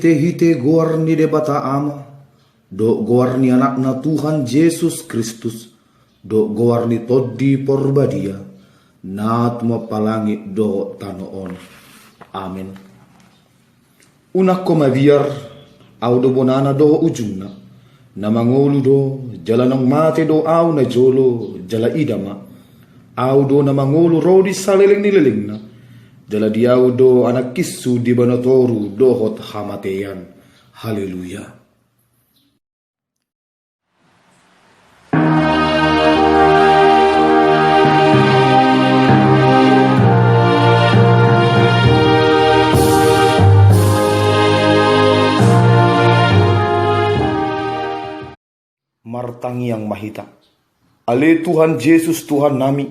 marhite-hite goar ni debata ama, do goar ni anakna Tuhan Yesus Kristus, do goar ni toddi porbadia, nat mapalangi do tanoon. Amen. Unak ko mabiar, au do bonana do ujungna, na mangolu do, jala ng mate do au na jolo, jala idama, au do na mangolu rodi saliling nililing na, jala diau do anak kisu di banatoru dohot hamateyan. Haleluya. Martangi yang mahita. Ale Tuhan Yesus Tuhan nami,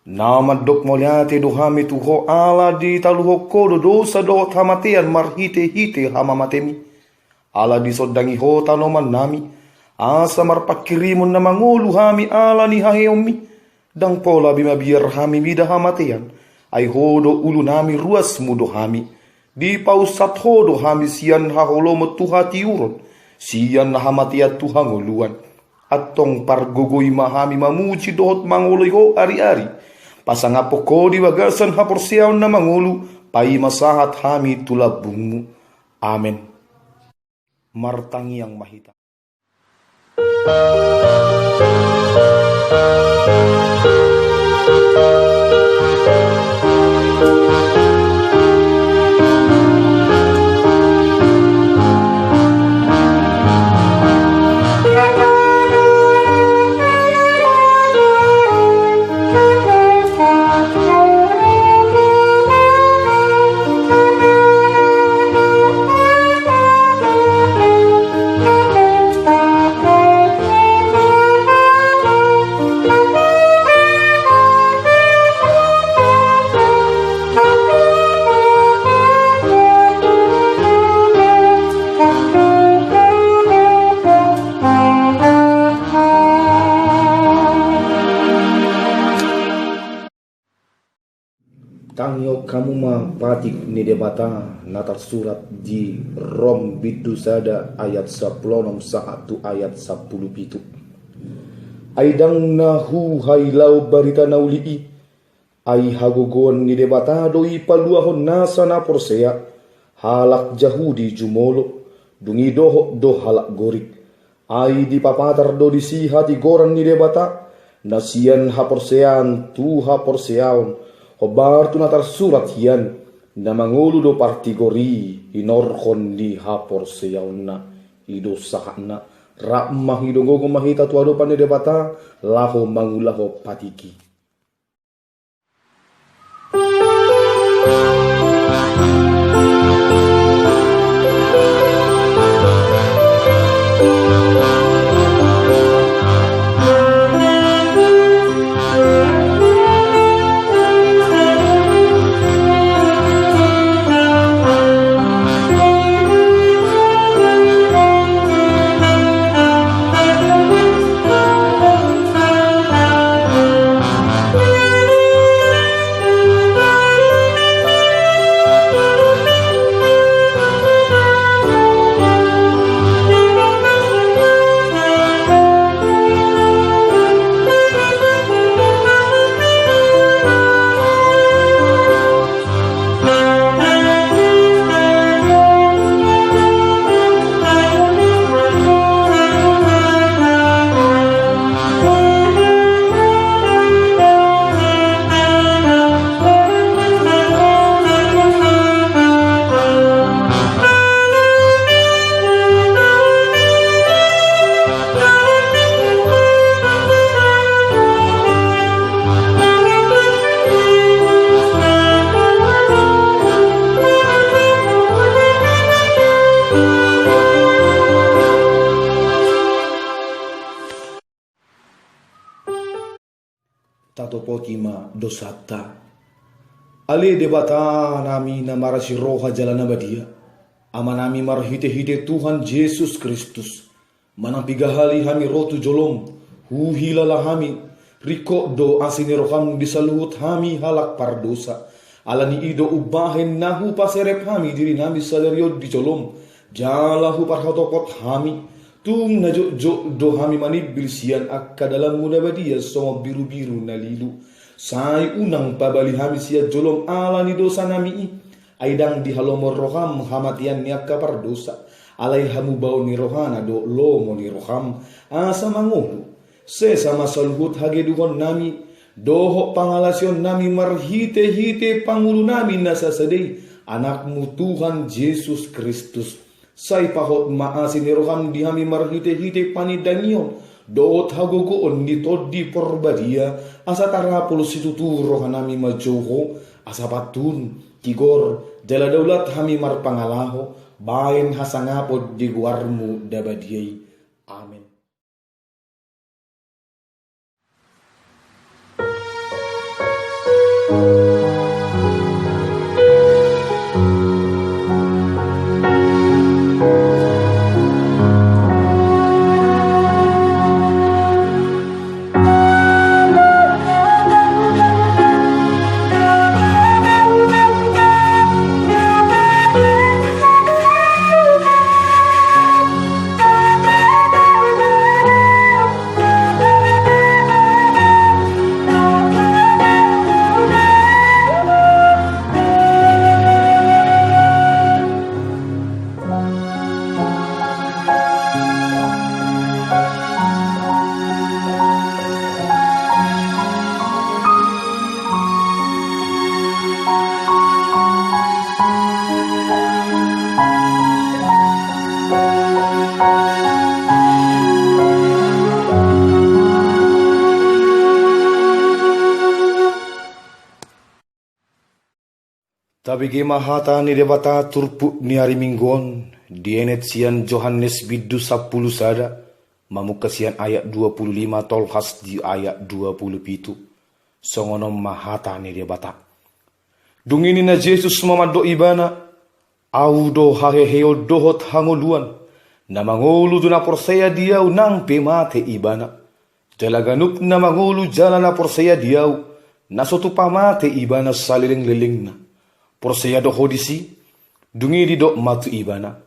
nama dok moliate do hami tuho ala di taluho kodo dosa do hamatean marhite-hite hamamatemi. Ala di sodangi ho tanoman nami, asa marpakirimun na mangulu hami ala ni haheomi, dang pola bima biar hami mida hamatean, ay hodo ulu nami ruas mudo hami, di pausat hodo hami sian haholomo tuhati uron, sian hamatiat tuhangoluan. Atong pargogoy mahami mamuci dohot mangoloy ho ari-ari. Pasangapo ko di wagasan haporsiaw na mangulu, pai masahat hami tulabungmu. Amen. Martangi yang mahita. Tangyo kamu mapatik ni debata natar surat di Rom bitu sada ayat 10 satu ayat 10 pitu. Aidang nahu hailau barita naulii ay hagogon ni debata doi paluahon nasa na porsea halak jahudi jumolo dungi doho do halak gorik ay di papatar do di si hati goran ni debata nasian haporsean tu haporseaon hobar tu natar surat hian na mangulu do partigori inorkon di hapor seyauna ido sahana ramah ido gogo mahita tu ado pane debata laho mangulaho patiki. Tato pokima dosata. Ali debata nami na marasi roha jalan abadia. Ama nami marhite-hite Tuhan Yesus Kristus. Manang pigahali hami rotu jolom. Huhilala hami. Riko do asineroham disaluhut hami halak pardosa. Alani ido ubahen nahu paserep hami diri nami salario di jolom. jalahu parhatopot hami, tung najok do hami manib bilsian akka dalam muda badia songo biru-biru nalilu. Sai unang pabali hami sia jolom ala ni dosa nami aidang di halomor roham hamatian ni akka pardosa. Alai hamu bau ni rohana do lomo ni roham asa mangohu. Se sama salhut hage duhon nami doho pangalasion nami marhite-hite pangulu nami nasa sedih anakmu Tuhan Yesus Kristus. Sai pahot maasi ni roham di hami marhite-hite panidangion doot hagogoon ni todi porbadia asa tarapul situtu rohanami majoho asa patun kigor jala daulat hami marpangalaho bain hasangapod di guarmu dabadiai. Amin. Tabigi mahata ni debata turpu ni hari mingguan dienet sian Johannes Biddu 10 sada mamukasian ayat 25 tolhas di ayat 27 songonom mahata ni debata dungini na Jesus mamado ibana au do haheheo dohot hangoluan na mangolu na porseya diau nang pemate ibana jalaganup na mangolu jala na porseya diau na sotu pamate ibana saliling-liling na porseya do hodisi, dungi di do matu ibana.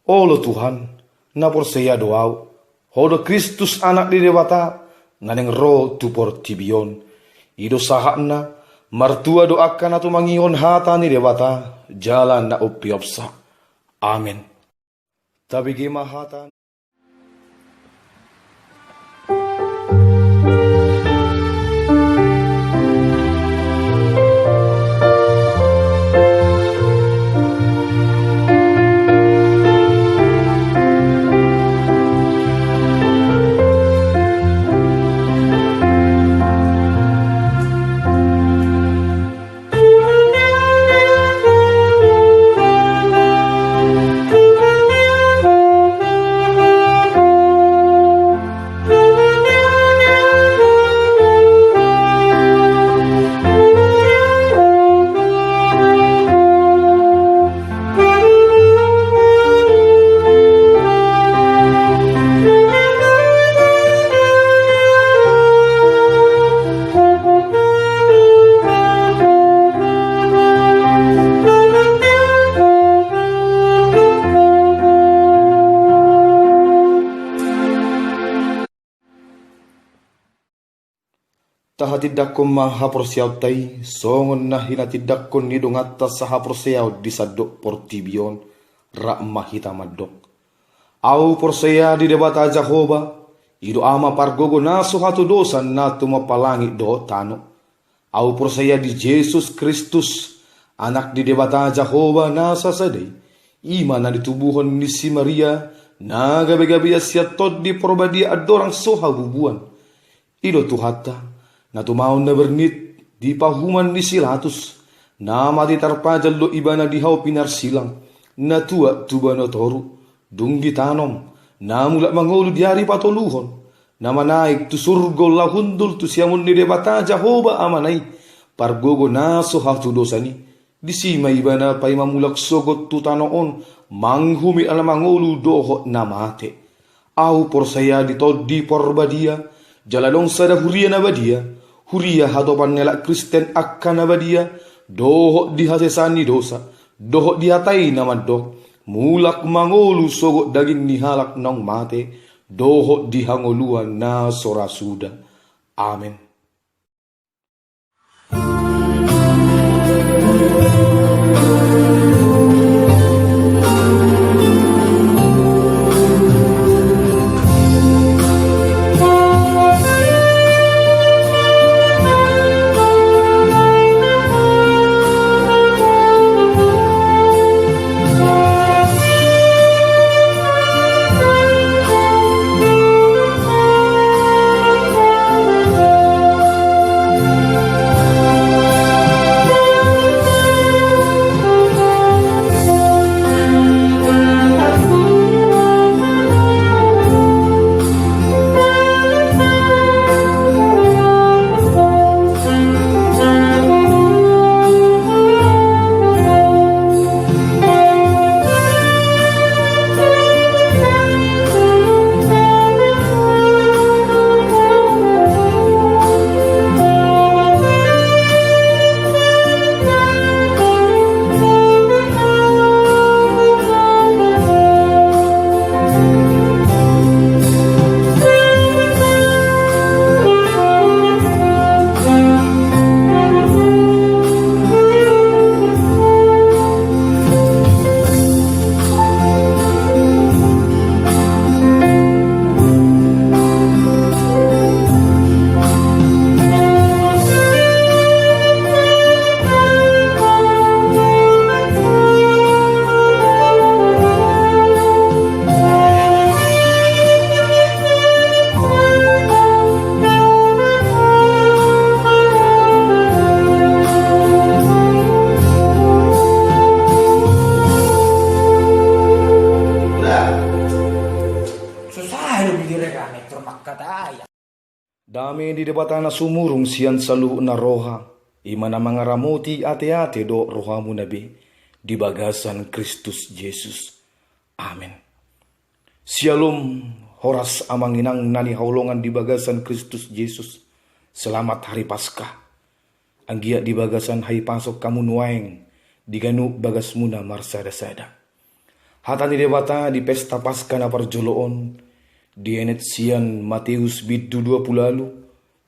Olo Tuhan, na porseya doau. Hodo Kristus anak di dewata, nganeng ro tu portibion. Ido sahakna, martua doakan atu mangion hata ni dewata, jalan na upiopsa. Amin. Tabi gima hata. Tahatidak ko mahaporsiyaw tay, songon na hinatidak ko nidungata sa haporsiyaw di sadok portibion, ra mahita madok. Au porsiya di debata Jehovah, ido ama pargogo naso hatu dosan na tumapalangi do tano. Au porsiya di Jesus Kristus, anak di debata Jehovah nasa saday, ima na ditubuhon ni si Maria, na gabi-gabi asya tod di porbadia adorang soha bubuan. Ido tuhata, na tumaon na bernit di pahuman ni Silatus na mati tarpajal lo iba na dihaw pinarsilang na tua tuba na toru dung gitanom na mula mangolo diari patoluhon na manaik tu surgo lahundul tu siamun ni debata Jehovah amanay pargogo na so hatu dosani di sima iba na pay mamulak sogot tu tanoon manghumi alamangolo doho na mate au porsaya di tod di porbadia jalalong sada huria na badia huria hatopan ngelak Kristen akan abadia doho dihasesani dosa doho dihatai nama dok mulak mangolu sogot daging nihalak nang mate, dohot di hangoluan na sora suda. Amen. Dami di debatana sumurung sian salu na roha, imana mga ramuti ate-ate do rohamu nabi, di bagasan Kristus Yesus. Amen. Shalom, horas amanginang nani haulongan di bagasan Kristus Yesus. Selamat hari Paskah. Anggia di bagasan hai pasok kamu nuaeng, diganu bagas muna marsada-sada. Hatani debata di pesta Paskah na parjoloon, di enet sian Matius bidu 20 lalu,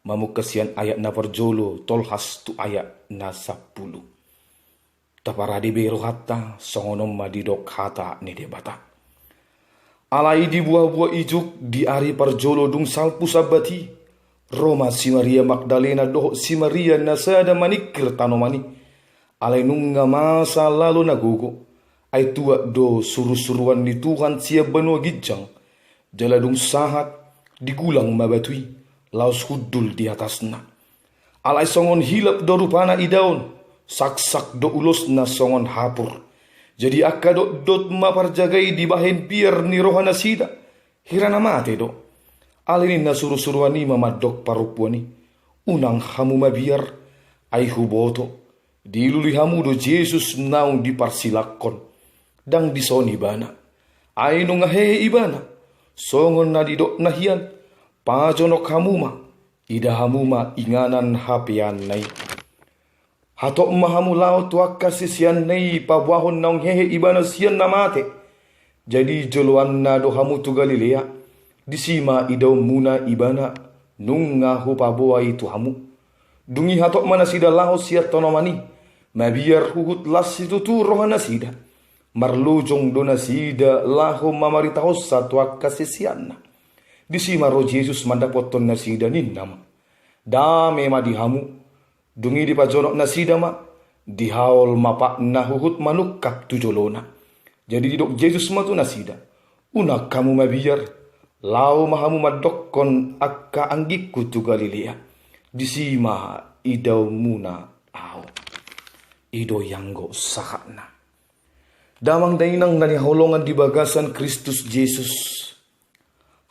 mamuk kesian ayat na parjolo tolhas tu ayat na 10. Taparadi bero hatta songonom madidok hata ni debata. Alai di buah-buah ijuk di ari parjolo dung salpu sabati, Roma si Maria Magdalena doh si Maria nasada manikir tanomani, alai nungga masa lalu nagogo, ay tua do suru-suruan ni Tuhan siya benua gijang, jaladung sahat digulang mabatui, laos hudul di atasna. Alai songon hilap do rupana idaon, sak-sak do ulos na songon hapur. Jadi akka do dot maparjagai di bahen pier ni rohana sida, hirana mate do. Alinin na suru-suruani mamadok parupuani, unang hamu mabiar, ay huboto, diluli hamu do Jesus naung di parsilakon, dang disoni bana, ay nung ngahehe ibana, songon na didok nahian, pajonok hamuma, ida hamuma inganan hapian nai. Hatok mahamu lao tuak kasisian nai pabwahon naung hehe ibana sian namate. Jadi joluan na do hamu tu Galilea, disima idaw muna ibana, nung nga hupaboa itu hamu. Dungi hatok mana sida lao siya tonomani, mabiar huhut las itu tu rohana sida. Marlujong dona sida laho mamaritaos sa tuak kasisian na. Disima ro Jesus mandapoton na sida ninnama. Dame madihamu. Dungi di pajonok na sida ma. Dihaol mapak na huhut manukap tujolona. Jadi didok Jesus matu na sida. Unak kamu mabiyar. Lau mahamu madokon akka anggiku tu Galilea. Disima idaw muna aw. Ido yanggo sakana. Damang dainang nanihulongan di bagasan Kristus Yesus.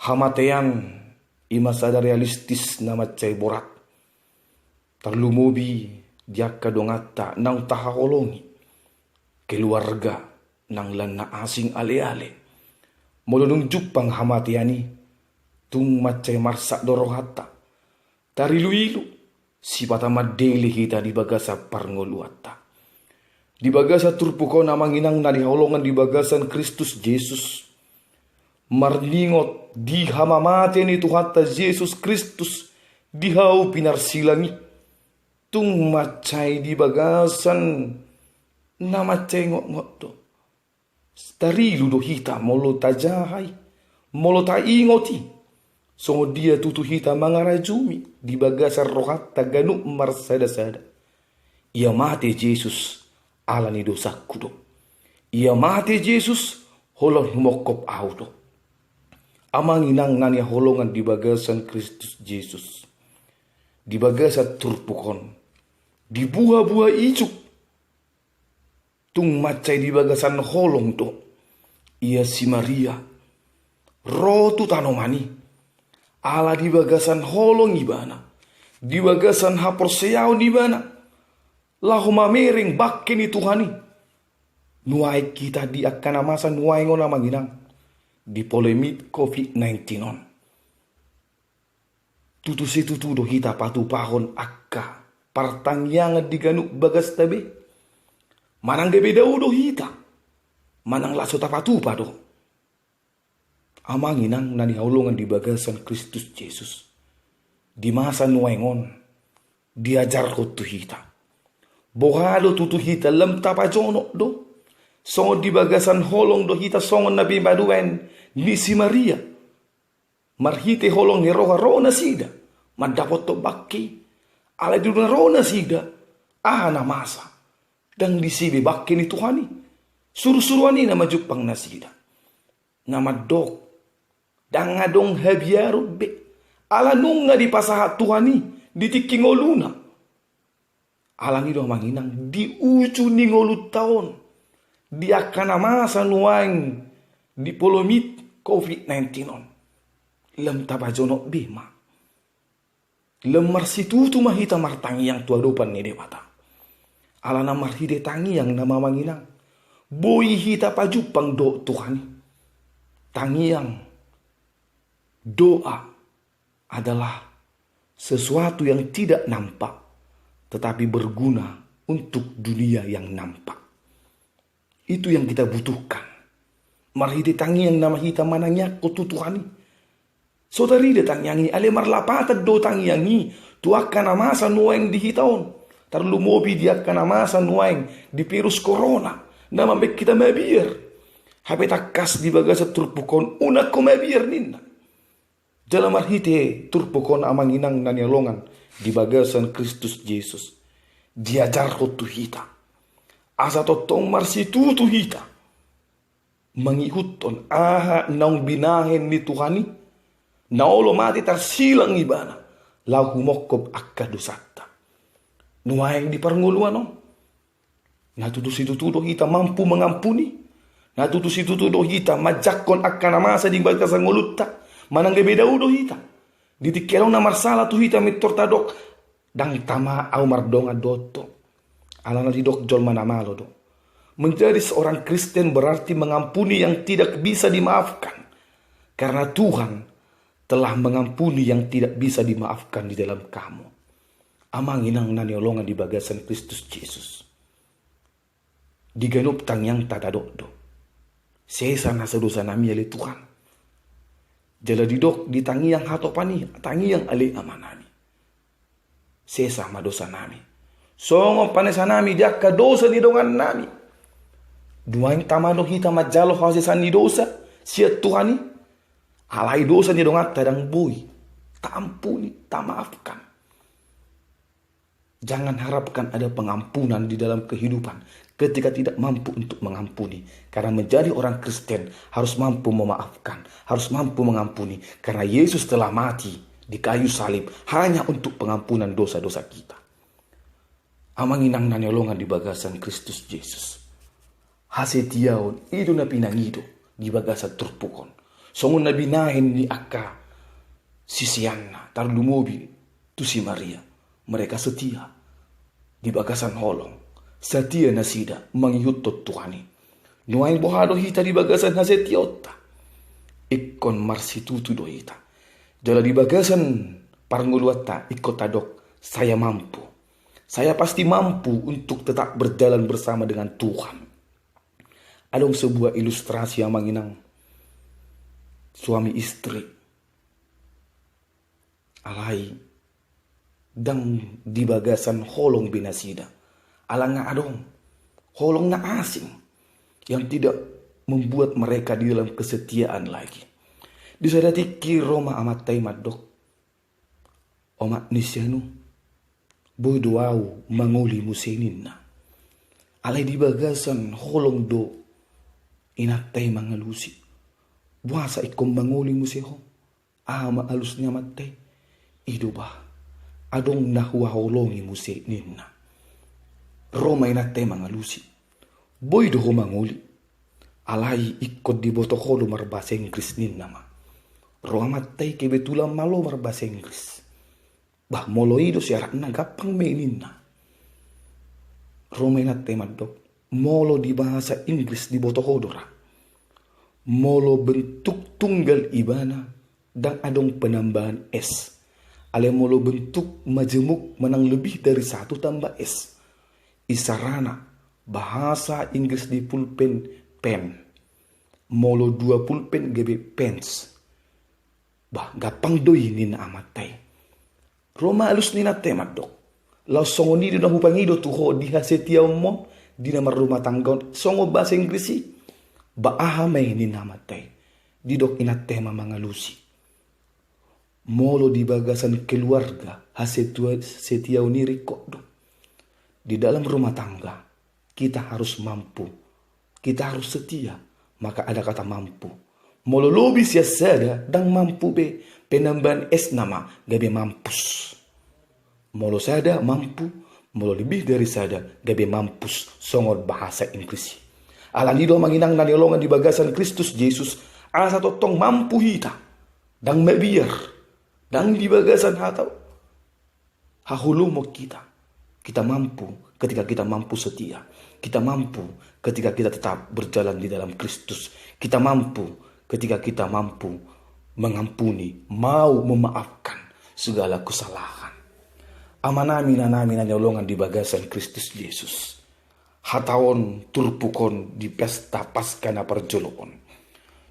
Hamatean imasada realistis na macay borat. Tarlumubi diak kadongata nang tahakolongi. Keluarga nang lana asing ale-ale. Molodong jupang hamatiani. Tung macay marsak dorohata. Tarilu-ilu. Sipata madeli kita di bagasa parngoluata. Di bagasa turpuko namanginang na dihaulongan di bagasan Kristus Jesus. Marningot di hamamate ni Tuhan ta Yesus Kristus dihau pinarsilangi. Tung macay di bagasan na macay ngot do. Starilu do hita molo tajahay, molo ta ingoti. So dia tutu hita mangarajumi di bagasan rohat taganu marsada-sada. Ia mate Jesus ala ni dosaku do. Ia mate Jesus holon humokop auto. Amanginang nanya holongan di bagasan Kristus Jesus. Di bagasan turpukon. Di buah-buah ijuk. Tung macay di bagasan holong to. Ia si Maria. Rotu tanomani. Ala di bagasan holong ibana. Di bagasan hapor seyaw di bana. Lahu mamering bakin ni Tuhani. Nuai kita di akan masa nuai ngona manginang. Di polemik COVID-19 on. Tutu situ do hita patu pahon akka. Partangyangan diganuk bagas tabe. Manang gebe do hita. Manang laso tapatu pado. Amanginang nani haulungan di bagasan Kristus Jesus. Di masa nuengon. Diajar ko tu hita. Bohalo tutu hita lam tapajono do. So di bagasan holong do hita songon nabi baduen ni si Maria. Marhite holong ni roha rona sida. Madapot to baki. Ala di rona sida. Ahana masa. Dang di sibi baki ni Tuhani. Surusuruani na majupang nasida. Nama dok. Dang adong habiaro be. Ala nunga di pasahat Tuhani. Di tikingoluna. Ala ni do manginang. Di ucu ni ngolu taon. Di akan masa nuang di polomit COVID-19 on. Lem tabajono bima. Lem marsitu tu mahita martangi yang tua dopan ni dewata. Ala na marhide tangi yang nama manginang. Boi hita pajupang do Tuhan. Tangi yang doa adalah sesuatu yang tidak nampak. Tetapi berguna untuk dunia yang nampak. Itu yang kita butuhkan. Marhide tangi yang nama hita mananya kututuhani. Saudari de tangi ale marlapata do tangi yangi. Tuakan amasa nueng di hitaon. Tarlu mobi dia kan amasa nueng di virus corona. Nama mek kita mabir. Hape takas di bagasa turpukon una ko mabir ninna. Dalam marhite turpukon amanginang nanyalongan di bagasan Kristus Jesus. Diajar kutu hita. Asa totong marsitu hita. Mangikuton aha naung binahen ni Tuhani. Naulo mati tarsilang ibana. Lau humokob akka dosata. Nuayang di parnguluan on. Natutusitu hita mampu mengampuni. Natutusitu hita majakon akka namasa di bagasan ngulutta. Manang beda udo hita. Ditikelaw na marsala tu hita mitortadok. Dang tama au mardonga doto. Alana didok jol manamalo do. Menjadi seorang Kristen berarti mengampuni yang tidak bisa dimaafkan. Karena Tuhan telah mengampuni yang tidak bisa dimaafkan di dalam kamu. Amanginang naniolongan di bagasan Kristus Yesus. Diganup tang yang tadadok do. Sesa nasa dosa nami ali Tuhan. Jala didok di tangi yang hatopani, tangi yang ali amanami. Sesa madosa nami. Songo panesa nami jaka dosa ni dongan nami. Duain tamado hita majalo hasesan ni dosa. Siat Tuhani. Alai dosa ni dongan tadang bui. Tampuni, tamaafkan. Jangan harapkan ada pengampunan di dalam kehidupan ketika tidak mampu untuk mengampuni. Karena menjadi orang Kristen harus mampu memaafkan. Harus mampu mengampuni. Karena Yesus telah mati di kayu salib hanya untuk pengampunan dosa-dosa kita. Amanginang nanyolongan di bagasan Kristus Yesus. Hasetiaon itu na pinangido di bagasan turpukon. Songon na binahin ni akka sisianna tarlumobi tu si Maria. Mereka setia di bagasan holong. Setia nasida mangiyutot Tuhani. Nuain bohado hita di bagasan hasetiota. Ikon marsitutu do hita. Jala di bagasan parnguluata ikotadok saya mampu. Saya pasti mampu untuk tetap berjalan bersama dengan Tuhan. Ada sebuah ilustrasi yang menginang suami istri alai dan di bagasan holong binasida. Alanga adong holong na asing yang tidak membuat mereka di dalam kesetiaan lagi. Disadati Roma amat taimadok omat nisyanu boy doau manguli museninna alai di bagasan holong do inatay mangalusi buasa ikom manguli museho ama alusnya matay ido ba adong nahuwa holongi museninna Roma inatay mangalusi boy do manguli alai ikot di botokolo marbasa Inggris ninna ma Roma matay kebetulan malo marbasa Inggris bah moloido siarak na gapang meninna Roma inatay madok molo di bahasa Inggris di botohodora molo bentuk tunggal ibana dan adong penambahan S ale molo bentuk majemuk menang lebih dari 1 tambah S isarana bahasa Inggris di pulpen pen molo 2 pulpen gebe pens bah gapang doi nina amatay Roma alus nina temat dok lau songo ni na hupangido tuho di hasetia mo di nama rumah tangga songo bahasa Inggris ba aha may nina amatay di dok ina tema mangalusi molo di bagasan keluarga hasetia uniri kok dok di dalam rumah tangga kita harus mampu kita harus setia maka ada kata mampu molo lobi sada dan mampu be penambahan es nama gabe mampus molo sada mampu molo lebih dari sada gabe mampus songor bahasa Inggris alanido manginang na niolongan di bagasan Kristus Yesus ala satu tong mampu hita dan mebiar dan di bagasan hatau hahulumo kita mampu ketika kita mampu setia kita mampu ketika kita tetap berjalan di dalam Kristus kita mampu ketika kita mampu mengampuni, mau memaafkan segala kesalahan. Amanami nanami na nyolongan di bagasan Kristus Yesus. Hatawon turpukon di pesta pasca na parjolokon.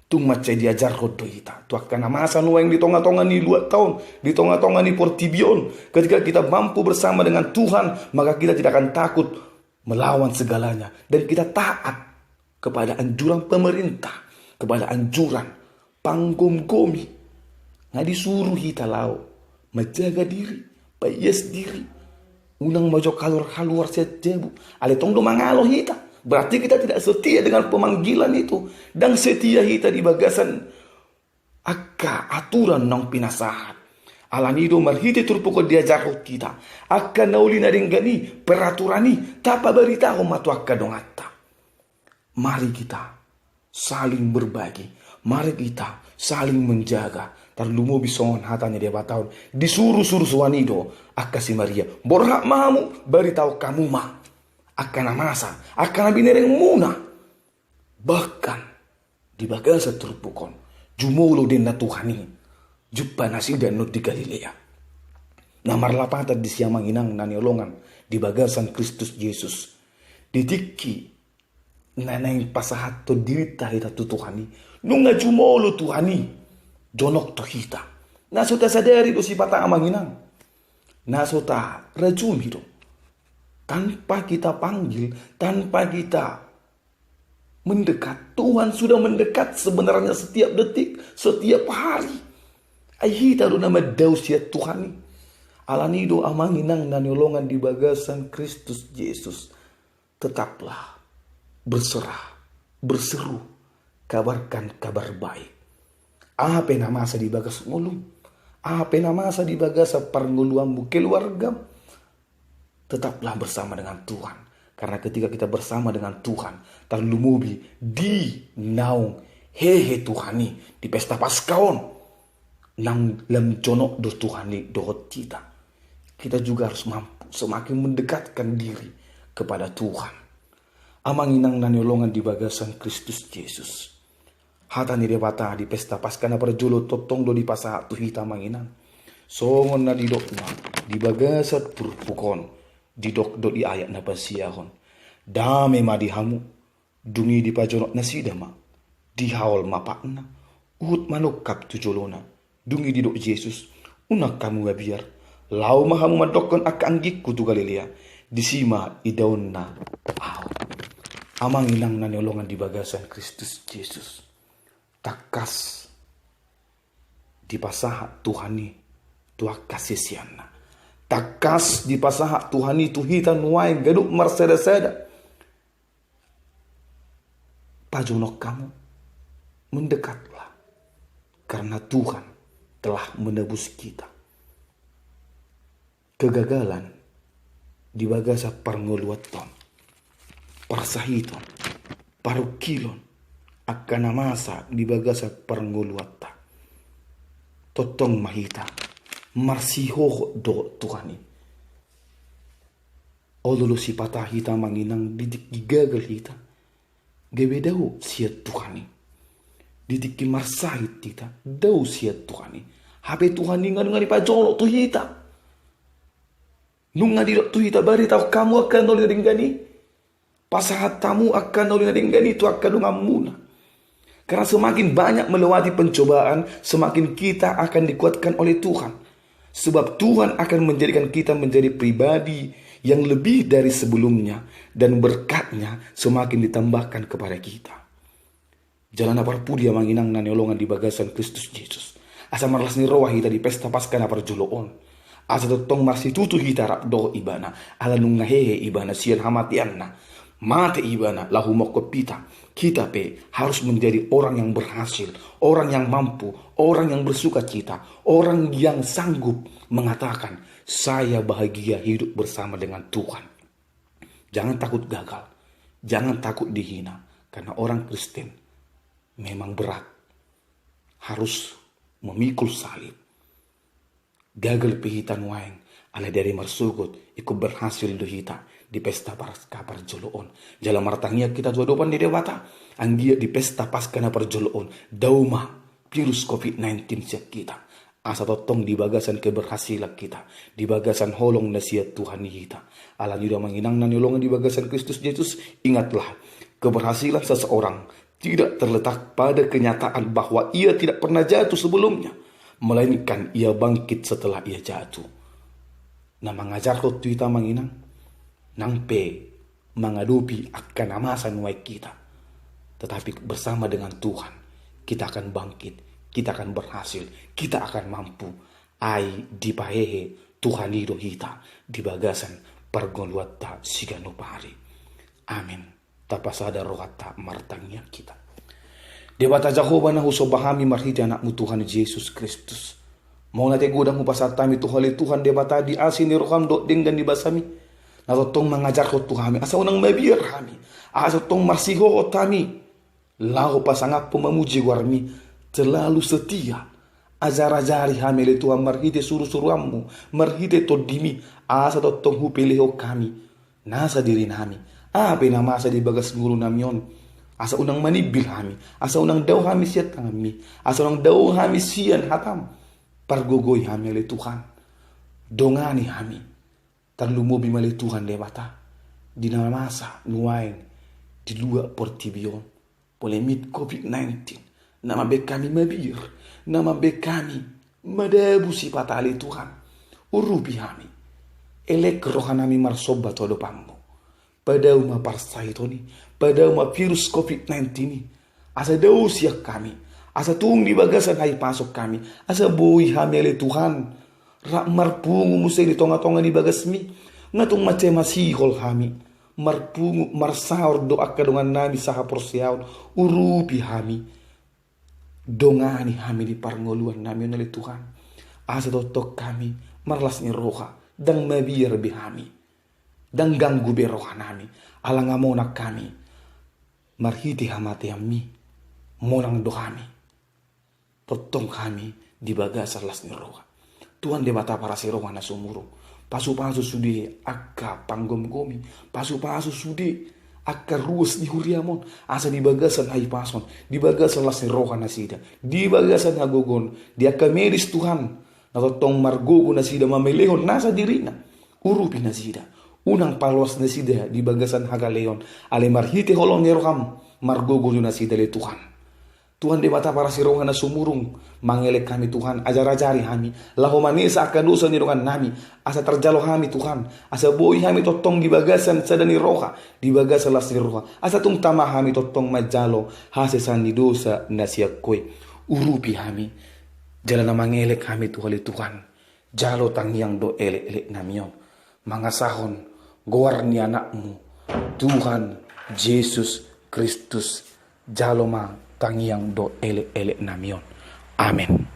Tung macai diajar hodo hita. Tuak kana masa nuang di tonga-tonga ni 2 tahun. Di tonga-tonga ni portibion. Ketika kita mampu bersama dengan Tuhan, maka kita tidak akan takut melawan segalanya. Dan kita taat kepada anjuran pemerintah. Kepada anjuran panggom-gomi nggak disuruh kita lau menjaga diri payes diri unang mojo kalur sejebu ale tong do mangalo hita berarti kita tidak setia dengan pemanggilan itu dan setia hita di bagasan akka aturan nong pinasahat alanido marhite turpuko diajar kita akka nauli naringgani peraturani tapa berita matu akka dongata mari kita saling berbagi. Mari kita saling menjaga. Tarlumo bisongon hatanya dia batahun. Disuruh-suruh suwanido. Akasi Maria. Borhak mahamu. Beritahu kamu mah. Akana masa. Akana binereng muna. Bahkan. Di bagasa terpukon. Jumolo den na Tuhani. Jumpa nasi dan not di Galilea. Namar lapatan di siang manginang na niolongan. Di bagasan Kristus Yesus. Ditiki. Nanaing pasahat to dirita hita tu Tuhani nunga jumolo Tuhani jonok to hita nasota sadari do si pata amanginang nasota rajum hido tanpa kita panggil tanpa kita mendekat Tuhan sudah mendekat sebenarnya setiap detik setiap hari ai hita do nama dausia Tuhani alanido amanginang na nyolongan di bagasan Kristus Yesus tetaplah berserah, berseru, kabarkan kabar baik. Apa nama sa di bagas ngulung? Apa nama sa di bagas parnguluammu keluarga? Tetaplah bersama dengan Tuhan. Karena ketika kita bersama dengan Tuhan, tarlumubi di naung hehe Tuhani di pesta Paskaon. Nang lam jonok do Tuhani dohot kita. Kita juga harus mampu semakin mendekatkan diri kepada Tuhan. Amanginang nanyolongan di bagasan Kristus Yesus. Hata ni debata di pesta pasca na perjolo totong do di pasahat tu hita manginang. Songon na didokna di bagasat purpukon. Didok do di ayat na pasiyahon. Dame ma di hamu. Dungi di pajonok nasida ma. Di hawal mapakna. Uhut manukap tujolona. Dungi di dok Yesus. Unak kamu biar. Lau mahamu madokon aka anggikku tu Galilea. Disima idaun na aw. Amang ilang na niolongan di bagasan Kristus Yesus. Takas di pasaha Tuhani tuah kasisianna. Takas di pasaha Tuhani tuhitan nuain gaduk marseda-seda. Pajonok kamu mendekatlah karena Tuhan telah menebus kita. Kegagalan di bagasa parngoluaton, parsahiton, parukilon, akan masa di bagasa parngoluata. Totong mahita, marsiho do Tuhani. Odolo si patah hita manginang didik gigagal hita. Gawe daw siya Tuhani. Didik ki marsahit hita, daw siya Tuhani. Hape Tuhani nga di pajolo tu hita. Nung nga di tu hita bari tau kamu akan noli ringgani. Pasahat tamu akan noli ringgani tu akan lunga muna. Karena semakin banyak melewati pencobaan, semakin kita akan dikuatkan oleh Tuhan. Sebab Tuhan akan menjadikan kita menjadi pribadi yang lebih dari sebelumnya. Dan berkatnya semakin ditambahkan kepada kita. Jalan apar pudia manginang na niolongan di bagasan Kristus Yesus. Asa marlas ni roh hita di pesta pasca na parjoloon. Asa totong marsi tutu hita rakdo ibana. Ala nung nahehe ibana siyan hamatian na. Mate ibana lahu mokopita. Kita harus menjadi orang yang berhasil, orang yang mampu, orang yang bersuka cita, orang yang sanggup mengatakan, saya bahagia hidup bersama dengan Tuhan. Jangan takut gagal, jangan takut dihina, karena orang Kristen memang berat. Harus memikul salib. Gagal pihitan waeng, ala dari marsugot, ikut berhasil dohita. Di pesta pasca parjoloon. Jalan martangnya kita dua dopan di dewata. Anggia di pesta pasca na parjoloon. Dauma virus COVID-19 siap kita. Asa totong di bagasan keberhasilan kita. Di bagasan holong na siya Tuhan kita. Alam yuda manginang na nilongan di bagasan Kristus Yesus. Ingatlah, keberhasilan seseorang tidak terletak pada kenyataan bahwa ia tidak pernah jatuh sebelumnya. Melainkan ia bangkit setelah ia jatuh. Nah mengajar kau kita manginang. Nangpe mengadupi akan amasan waik kita. Tetapi bersama dengan Tuhan kita akan bangkit, kita akan berhasil, kita akan mampu. Ai dipahehe Tuhan hidup kita di bagasan pargoluata siganupari. Amin. Tapasada rohata martangnya kita. Dewata Jehovah na husobahami marhiti anakmu Tuhan Yesus Kristus. Mau nate gudang upasatami Tuhan dewata di asini roham dok dengan dibasami. Natotong mengajar ko Tuhami, asa unang mabiyar kami, asa tong marsiho ko tami, lau pasangap po memuji warmi, terlalu setia, ajar-ajari kami le Tuhan marhite suru-suruamu, marhite todimi, asa totong hupiliho kami, nasa diri nami, pinamasa di bagas guru namion, asa unang manibil kami, asa unang daw kami siyat kami, asa unang daw kami siyan hatam, pargogoy kami le Tuhan, dongani kami, terlumubi mali Tuhan dewata di nama masa nuain di luar portibion polemit COVID-19 nama be kami mabir nama be kami madabusi patali Tuhan urubi kami elek rohanami marsoba todo pammo pada uma parsaitoni pada uma virus COVID-19 ini asa dausiak kami asa tung di bagasan hai pasok kami asa boi hamele Tuhan rak marpungu musay di tonga-tonga di bagasmi ngatung mace masihol kami marpungu marsaur doa kadongan nami saha porsiaun urupi kami dongani kami di parngoluan nami oleh Tuhan asa totok kami marlas ni roha dan mabir bi kami dan ganggu be roha nami alangamona kami marhiti hamati kami monang do kami totong kami di bagasar las ni roha Tuhan debata para sirowa na sumurong. Pasu-pasu sudi akka panggom-gomi. Pasu-pasu sudi akka ruas di huriamon. Asa di bagasan ay pason. Di bagasan las sirowa na sida. Di bagasan hagogon. Di akka medis Tuhan. Natotong margogo na sida mamelehon nasa diri na. Urupi na sida. Unang paluas na sida di bagasan hagaleon. Ale marhite holong ni roham. Margogo na sida le Tuhan. Tuhan di mata para sirongan na sumurung. Mangelek kami Tuhan. Ajar-ajari kami. Lahomanisa akan dosa ni rohan nami. Asa terjalo kami Tuhan. Asa boi kami totong di bagasan sadani roha. Di bagasan las ni roha. Asa tung tama kami totong majalo. Hasesan ni dosa na siya kwe. Urupi kami. Jalan na mangelek kami Tuhan. Jalo tangyang do ele-ele namiyon. Mga sahon. Gowar ni anakmu. Tuhan Yesus Kristus. Jalo ma tangyang do ele-ele namiyon. Amen.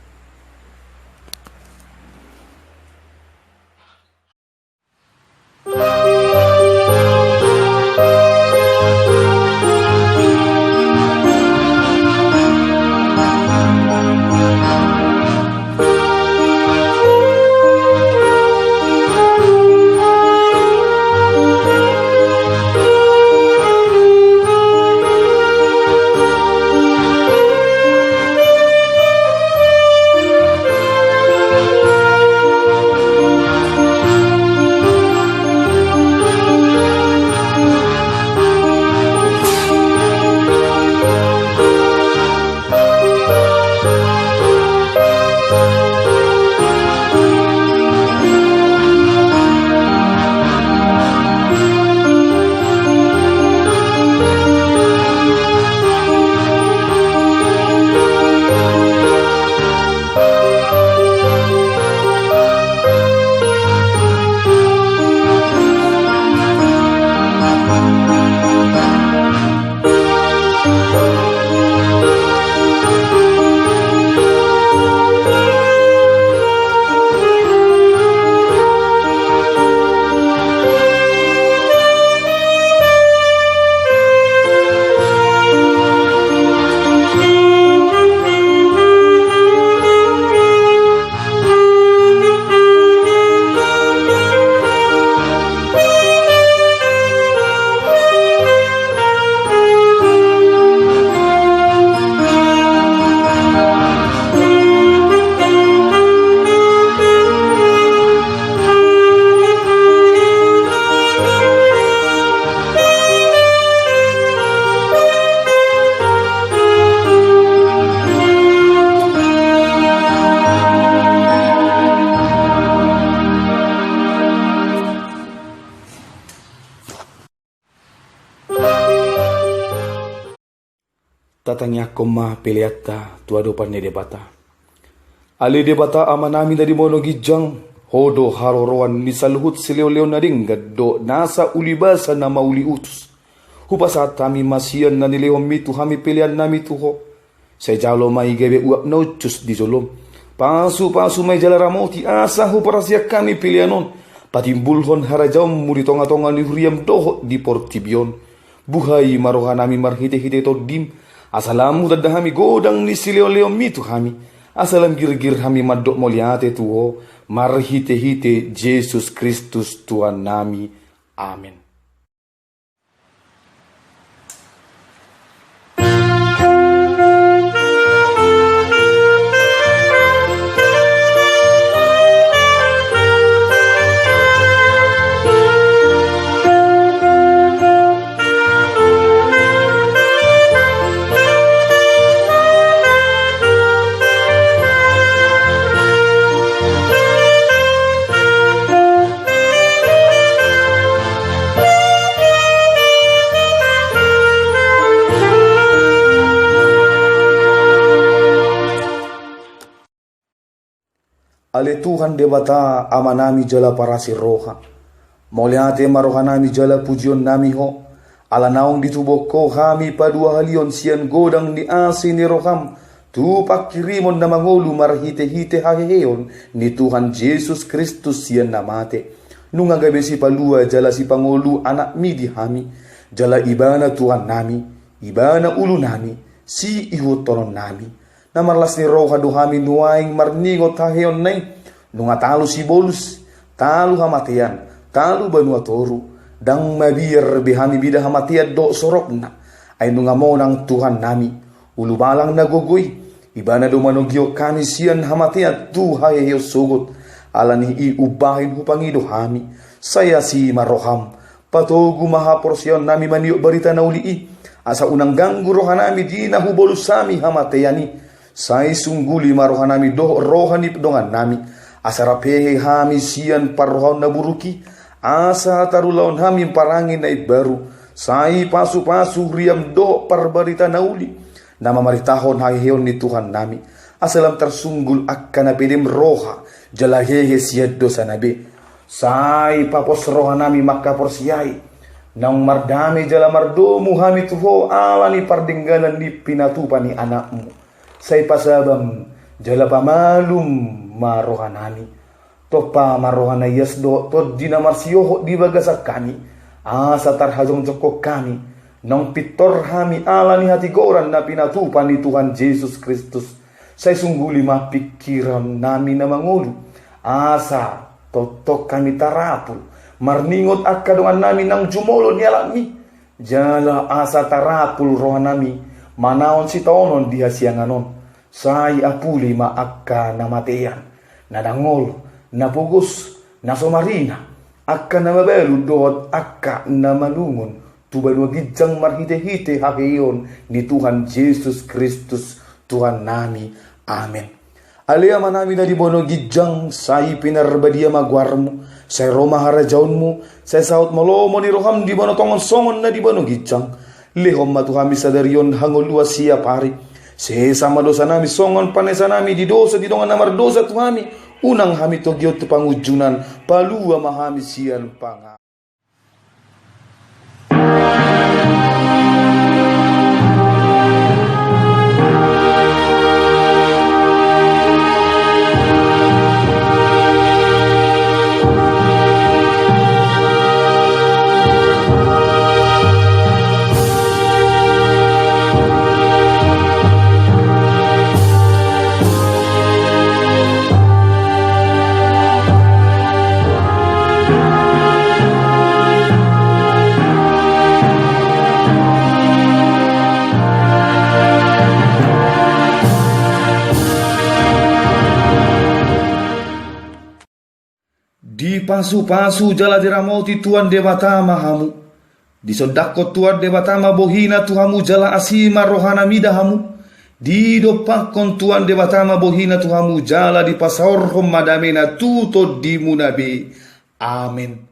Tatanya koma peleata tua dopan ne debata. Ali debata amanami dari mono gijang hodo haroroan misalhut sileo-leo nading gaddo nasa ulibasa na mauli utus. Hupasat kami masian na nileo mitu hami pilihan nami tuho. Sa jalo may gebe uap na utus di zolom. Pasu may jalaramoti asa huparasya kami pilihanon. Patimbulhon harajam muritonga-tonga ni huriyam doho di portibion. Buhay marohan nami marhite-hite to dim. Asalamu dadahami godang ni sileo-leo mitu kami. Asalam gir-gir kami madok moliate tuho. Marhite-hite Jesus Kristus Tuhan nami. Amin. Ale Tuhan debata amanami jala parasi roha. Moliate marohanami jala pujion nami ho. Ala naong ditubok ko kami padua halion sian godang ni asi ni roham. Tu pakirimon na mangolu marhite-hite haheheon ni Tuhan Yesus Kristus sian namate. Nunga gabe si palua jala si pangolu anak mi di hami. Jala ibana Tuhan nami, ibana ulu nami, si ihu toron nami. Namarlas ni roha duhami nuaing marningot haheon nai. Nunga talu si bolus, talu hamatian, talu banua toru. Dang mabir behami bida hamatian do sorokna. Ay nunga monang Tuhan nami. Ulu balang nagogoy. Ibana dumanogyo kami siyan hamatian tu haheyo sugot. Alani i ubahin hupangido hami. Saya si maroham. Patogu maha porsion nami maniuk berita nauli asa unang ganggu rohanami di nahubolu sami hamateyani. Sai sungguli marohanami doh rohani pedongan nami. Asa rapehe hami sian parrohon naburuki. Asa tarulaon hami parangin na baru. Sai pasu-pasu riam doh parbarita nauli. Nama maritahon haheon ni Tuhan nami. Asalam tersunggul akan napedem roha. Jalahehe siad dosa nabe. Sai papos rohanami maka porsiai nang mardami jala mardomu hami tuho alani pardengganan di pinatupani anakmu. Sai pasabam jala pamalum marohanami topa marohana yasdo to dina marsioho di bagasak kami asa tarhajong jokok kami nang pitor hami alani hati goran na pinatupani Tuhan Yesus Kristus. Sai sungguli ma pikiran nami na mangulu asa totok kami tarapul marningot akka dengan nami nang jumolo nialami jala asa tarapul roh nami manaon si tonon dia sianganon sai apuli ma akka namatean nadangol napugus nasomarina akka namabelu dot akka namanungon tuban wagijang marhite-hite hakeyon ni Tuhan Yesus Kristus Tuhan nami. Amin. Alia manami na di bono gijang sai pinarbadia magwarmu sai roma harajaunmu sai saut malomo ni roham di bono tongon songon na di bono gijang lehom matuhami sadarion hangolua siap hari sai sama dosa nami songon panesa nami di dosa di dongan namar dosa tuhami unang hami togyo tu pangujunan palua mahami sian panga. Di pasu-pasu jala diramoti Tuhan debata mahamu. Di sodako Tuhan debata bohina Tuhamu jala asima rohana midahamu. Di dopakon Tuhan debata bohina Tuhamu jala di pasahor madamena tuto di munabe. Amin.